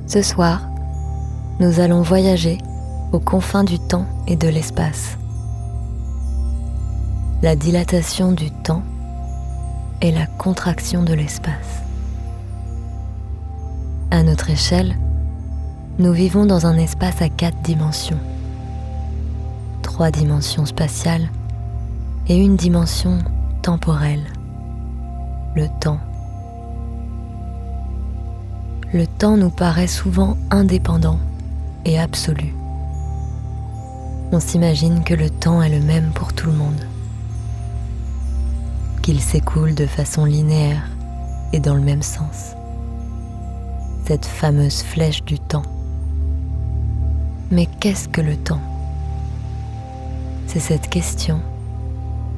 Ce soir, nous allons voyager aux confins du temps et de l'espace. La dilatation du temps et la contraction de l'espace. À notre échelle, nous vivons dans un espace à 4 dimensions. 3 dimensions spatiales et une dimension temporelle, le temps. Le temps nous paraît souvent indépendant et absolu. On s'imagine que le temps est le même pour tout le monde, qu'il s'écoule de façon linéaire et dans le même sens. Cette fameuse flèche du temps. Mais qu'est-ce que le temps ? C'est cette question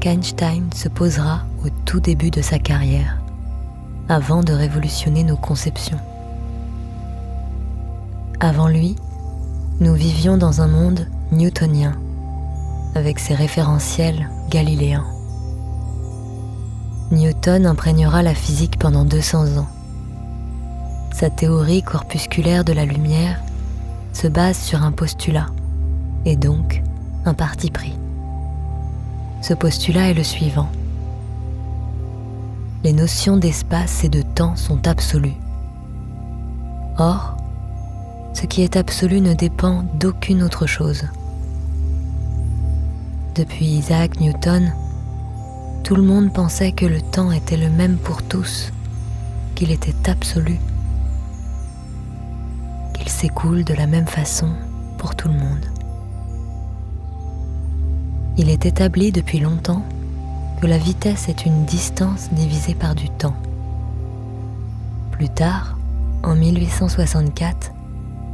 qu'Einstein se posera au tout début de sa carrière, avant de révolutionner nos conceptions. Avant lui, nous vivions dans un monde newtonien, avec ses référentiels galiléens. Newton imprégnera la physique pendant 200 ans. Sa théorie corpusculaire de la lumière se base sur un postulat, et donc un parti pris. Ce postulat est le suivant. Les notions d'espace et de temps sont absolues. Or, ce qui est absolu ne dépend d'aucune autre chose. Depuis Isaac Newton, tout le monde pensait que le temps était le même pour tous, qu'il était absolu, qu'il s'écoule de la même façon pour tout le monde. Il est établi depuis longtemps que la vitesse est une distance divisée par du temps. Plus tard, en 1864,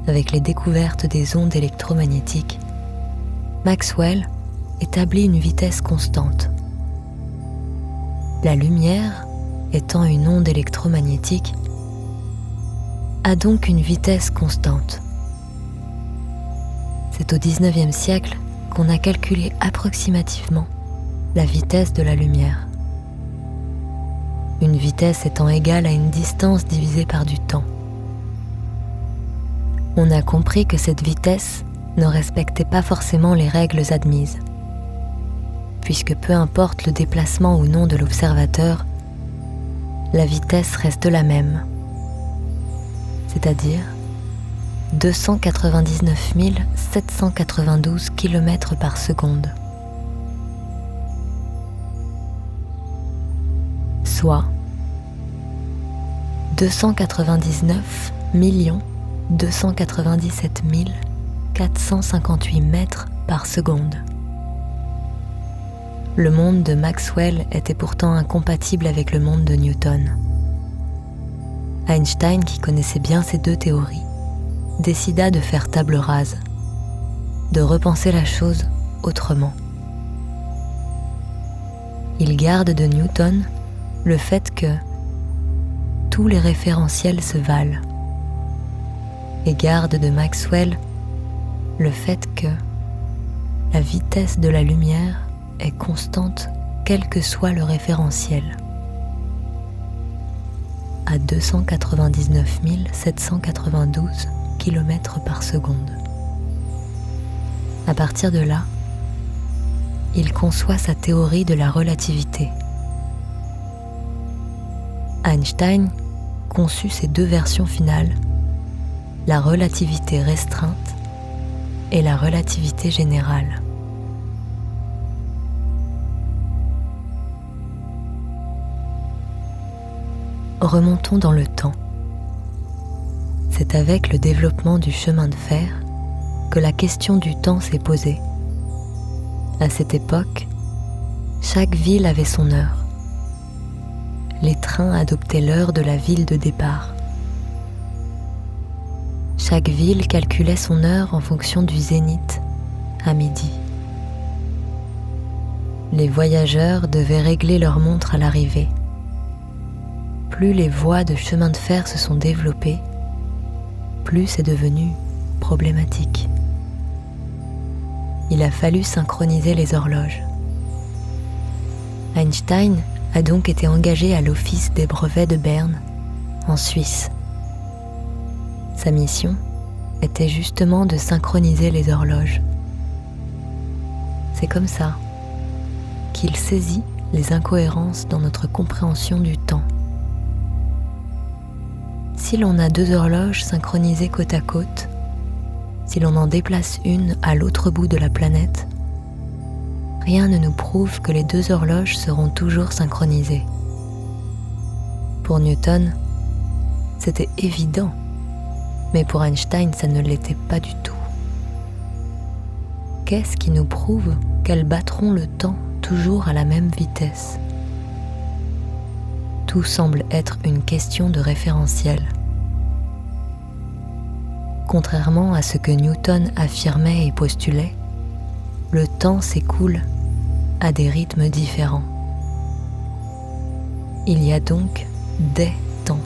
avec les découvertes des ondes électromagnétiques, Maxwell établit une vitesse constante. La lumière, étant une onde électromagnétique, a donc une vitesse constante. C'est au XIXe siècle qu'on a calculé approximativement la vitesse de la lumière. Une vitesse étant égale à une distance divisée par du temps. On a compris que cette vitesse ne respectait pas forcément les règles admises, puisque peu importe le déplacement ou non de l'observateur, la vitesse reste la même, c'est-à-dire 299 792 km par seconde, soit 299 297 458 mètres par seconde. Le monde de Maxwell était pourtant incompatible avec le monde de Newton. Einstein, qui connaissait bien ces deux théories, décida de faire table rase, de repenser la chose autrement. Il garde de Newton le fait que tous les référentiels se valent, et garde de Maxwell le fait que la vitesse de la lumière est constante quel que soit le référentiel, à 299 792 km par seconde. À partir de là, il conçoit sa théorie de la relativité. Einstein conçut ses deux versions finales, la relativité restreinte et la relativité générale. Remontons dans le temps. C'est avec le développement du chemin de fer que la question du temps s'est posée. À cette époque, chaque ville avait son heure. Les trains adoptaient l'heure de la ville de départ. Chaque ville calculait son heure en fonction du zénith, à midi. Les voyageurs devaient régler leur montre à l'arrivée. Plus les voies de chemin de fer se sont développées, plus c'est devenu problématique. Il a fallu synchroniser les horloges. Einstein a donc été engagé à l'Office des brevets de Berne, en Suisse. Sa mission était justement de synchroniser les horloges. C'est comme ça qu'il saisit les incohérences dans notre compréhension du temps. Si l'on a deux horloges synchronisées côte à côte, si l'on en déplace une à l'autre bout de la planète, rien ne nous prouve que les deux horloges seront toujours synchronisées. Pour Newton, c'était évident, mais pour Einstein, ça ne l'était pas du tout. Qu'est-ce qui nous prouve qu'elles battront le temps toujours à la même vitesse? Tout semble être une question de référentiel. Contrairement à ce que Newton affirmait et postulait, le temps s'écoule à des rythmes différents. Il y a donc des temps.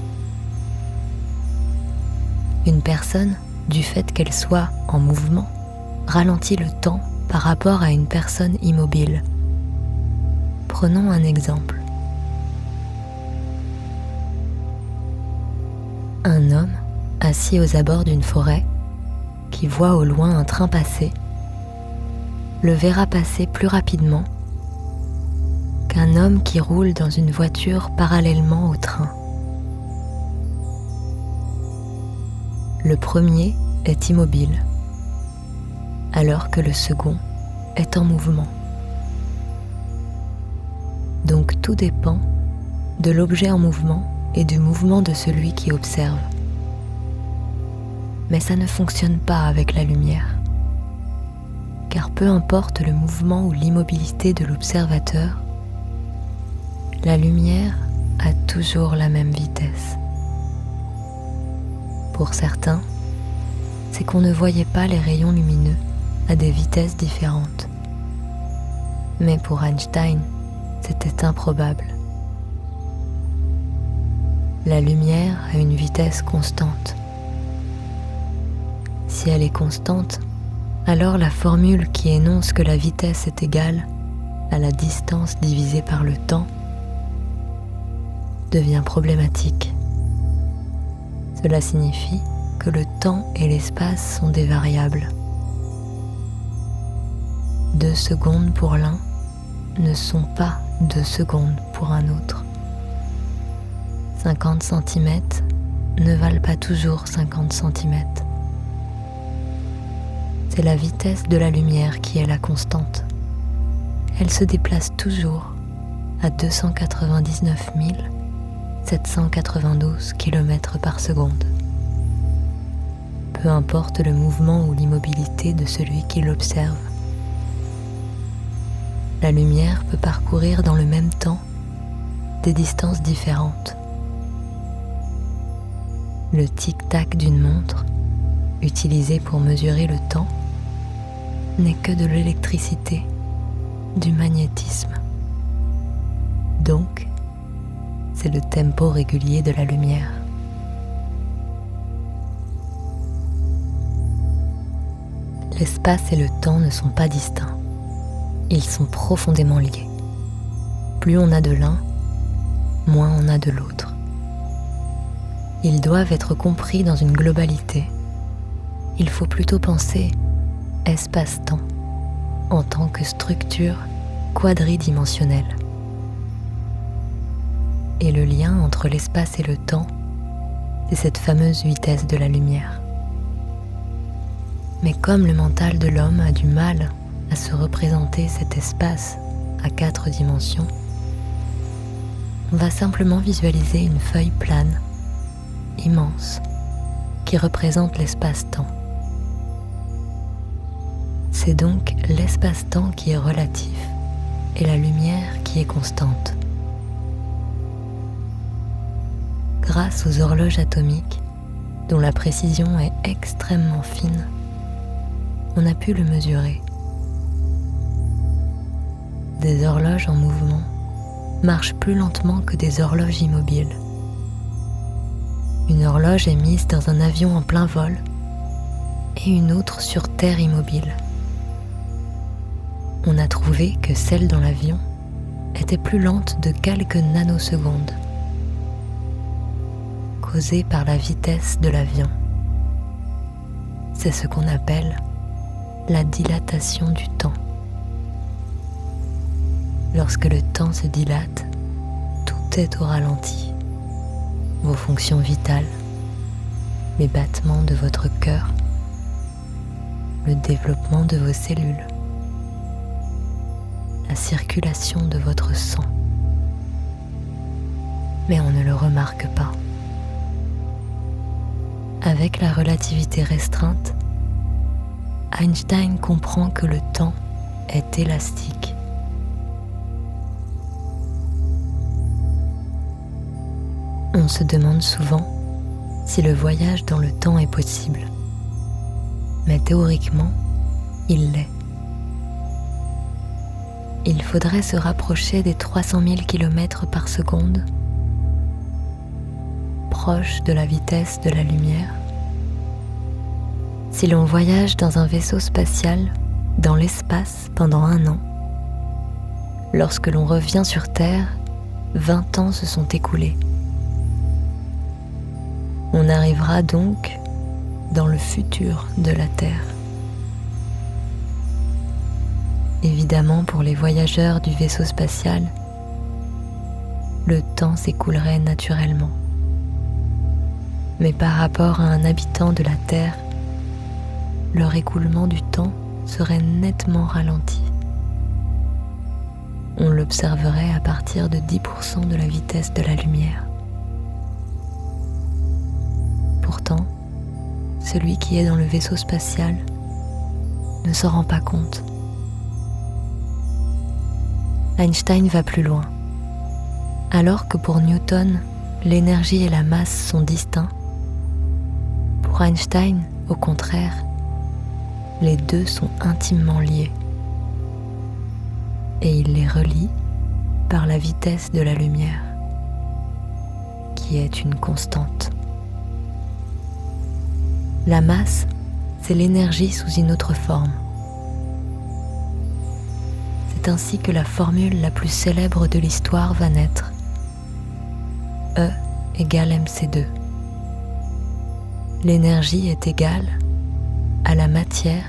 Une personne, du fait qu'elle soit en mouvement, ralentit le temps par rapport à une personne immobile. Prenons un exemple. Un homme assis aux abords d'une forêt qui voit au loin un train passer le verra passer plus rapidement qu'un homme qui roule dans une voiture parallèlement au train. Le premier est immobile, alors que le second est en mouvement. Donc tout dépend de l'objet en mouvement et du mouvement de celui qui observe. Mais ça ne fonctionne pas avec la lumière, car peu importe le mouvement ou l'immobilité de l'observateur, la lumière a toujours la même vitesse. Pour certains, c'est qu'on ne voyait pas les rayons lumineux à des vitesses différentes. Mais pour Einstein, c'était improbable. La lumière a une vitesse constante. Si elle est constante, alors la formule qui énonce que la vitesse est égale à la distance divisée par le temps devient problématique. Cela signifie que le temps et l'espace sont des variables. 2 secondes pour l'un ne sont pas 2 secondes pour un autre. 50 cm ne valent pas toujours 50 cm. C'est la vitesse de la lumière qui est la constante. Elle se déplace toujours à 299 792 km par seconde. Peu importe le mouvement ou l'immobilité de celui qui l'observe. La lumière peut parcourir dans le même temps des distances différentes. Le tic-tac d'une montre, utilisée pour mesurer le temps, n'est que de l'électricité, du magnétisme. Donc, c'est le tempo régulier de la lumière. L'espace et le temps ne sont pas distincts. Ils sont profondément liés. Plus on a de l'un, moins on a de l'autre. Ils doivent être compris dans une globalité. Il faut plutôt penser espace-temps en tant que structure quadridimensionnelle. Et le lien entre l'espace et le temps, c'est cette fameuse vitesse de la lumière. Mais comme le mental de l'homme a du mal à se représenter cet espace à 4 dimensions, on va simplement visualiser une feuille plane, immense, qui représente l'espace-temps. C'est donc l'espace-temps qui est relatif et la lumière qui est constante. Grâce aux horloges atomiques, dont la précision est extrêmement fine, on a pu le mesurer. Des horloges en mouvement marchent plus lentement que des horloges immobiles. Une horloge est mise dans un avion en plein vol et une autre sur terre immobile. On a trouvé que celle dans l'avion était plus lente de quelques nanosecondes, causée par la vitesse de l'avion. c'est ce qu'on appelle la dilatation du temps. Lorsque le temps se dilate, tout est au ralenti. Vos fonctions vitales, les battements de votre cœur, le développement de vos cellules, la circulation de votre sang. Mais on ne le remarque pas. Avec la relativité restreinte, Einstein comprend que le temps est élastique. On se demande souvent si le voyage dans le temps est possible. Mais théoriquement, il l'est. Il faudrait se rapprocher des 300 000 km par seconde, proche de la vitesse de la lumière. Si l'on voyage dans un vaisseau spatial dans l'espace pendant 1 an, lorsque l'on revient sur Terre, 20 ans se sont écoulés. On arrivera donc dans le futur de la Terre. Évidemment, pour les voyageurs du vaisseau spatial, le temps s'écoulerait naturellement. Mais par rapport à un habitant de la Terre, leur écoulement du temps serait nettement ralenti. On l'observerait à partir de 10% de la vitesse de la lumière. Pourtant, celui qui est dans le vaisseau spatial ne s'en rend pas compte. Einstein va plus loin. Alors que pour Newton, l'énergie et la masse sont distincts, pour Einstein, au contraire, les deux sont intimement liés. Et il les relie par la vitesse de la lumière, qui est une constante. La masse, c'est l'énergie sous une autre forme. C'est ainsi que la formule la plus célèbre de l'histoire va naître. E égale mc2. L'énergie est égale à la matière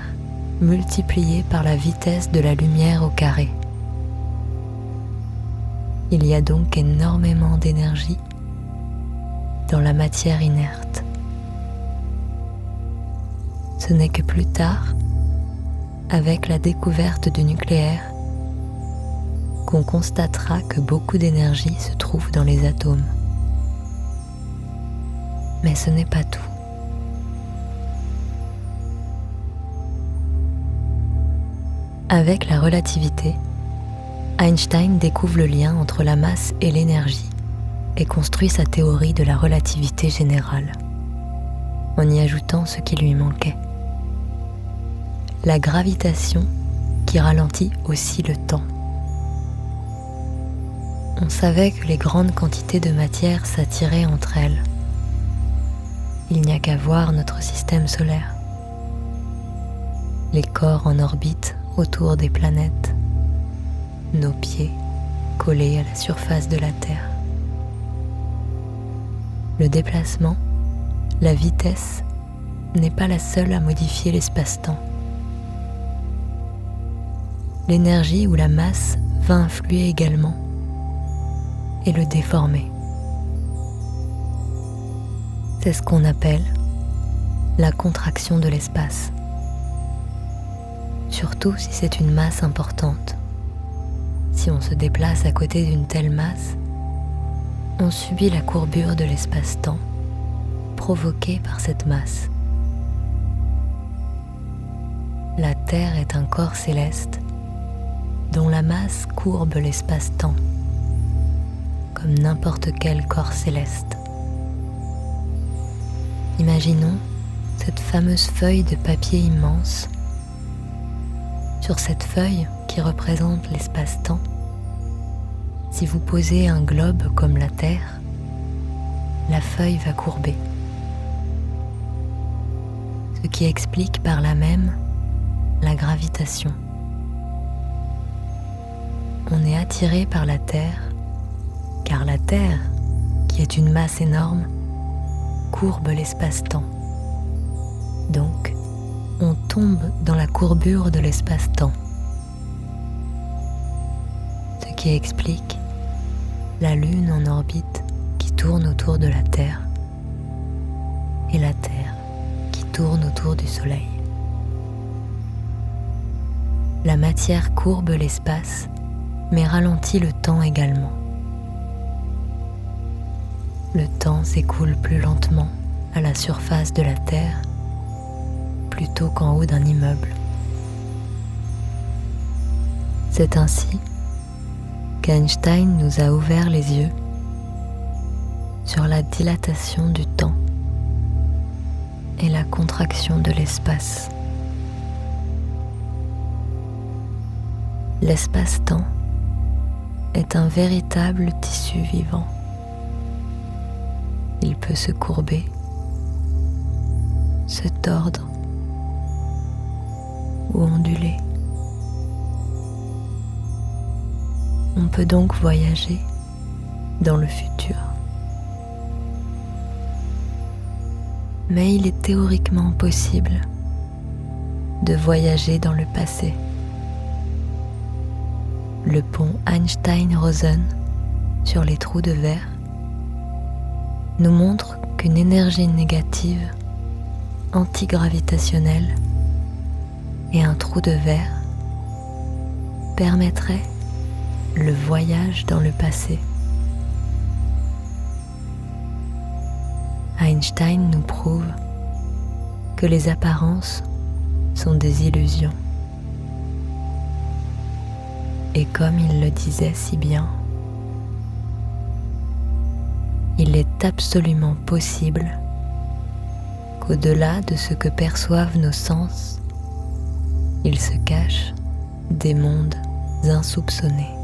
multipliée par la vitesse de la lumière au carré. Il y a donc énormément d'énergie dans la matière inerte. Ce n'est que plus tard, avec la découverte du nucléaire, qu'on constatera que beaucoup d'énergie se trouve dans les atomes. Mais ce n'est pas tout. Avec la relativité, Einstein découvre le lien entre la masse et l'énergie et construit sa théorie de la relativité générale, en y ajoutant ce qui lui manquait. La gravitation qui ralentit aussi le temps. On savait que les grandes quantités de matière s'attiraient entre elles. Il n'y a qu'à voir notre système solaire. Les corps en orbite autour des planètes, nos pieds collés à la surface de la Terre. Le déplacement, la vitesse, n'est pas la seule à modifier l'espace-temps. L'énergie ou la masse va influer également et le déformer. C'est ce qu'on appelle la contraction de l'espace. Surtout si c'est une masse importante. Si on se déplace à côté d'une telle masse, on subit la courbure de l'espace-temps provoquée par cette masse. La Terre est un corps céleste dont la masse courbe l'espace-temps, comme n'importe quel corps céleste. Imaginons cette fameuse feuille de papier immense. Sur cette feuille qui représente l'espace-temps, si vous posez un globe comme la Terre, la feuille va courber. Ce qui explique par là même la gravitation. On est attiré par la Terre, car la Terre, qui est une masse énorme, courbe l'espace-temps. Donc, on tombe dans la courbure de l'espace-temps, ce qui explique la Lune en orbite qui tourne autour de la Terre et la Terre qui tourne autour du Soleil. La matière courbe l'espace, mais ralentit le temps également. Le temps s'écoule plus lentement à la surface de la Terre plutôt qu'en haut d'un immeuble. C'est ainsi qu'Einstein nous a ouvert les yeux sur la dilatation du temps et la contraction de l'espace. L'espace-temps est un véritable tissu vivant. Il peut se courber, se tordre ou onduler. On peut donc voyager dans le futur. Mais il est théoriquement possible de voyager dans le passé. Le pont Einstein-Rosen sur les trous de verre nous montre qu'une énergie négative antigravitationnelle et un trou de verre permettraient le voyage dans le passé. Einstein nous prouve que les apparences sont des illusions. Et comme il le disait si bien, il est absolument possible qu'au-delà de ce que perçoivent nos sens, il se cache des mondes insoupçonnés.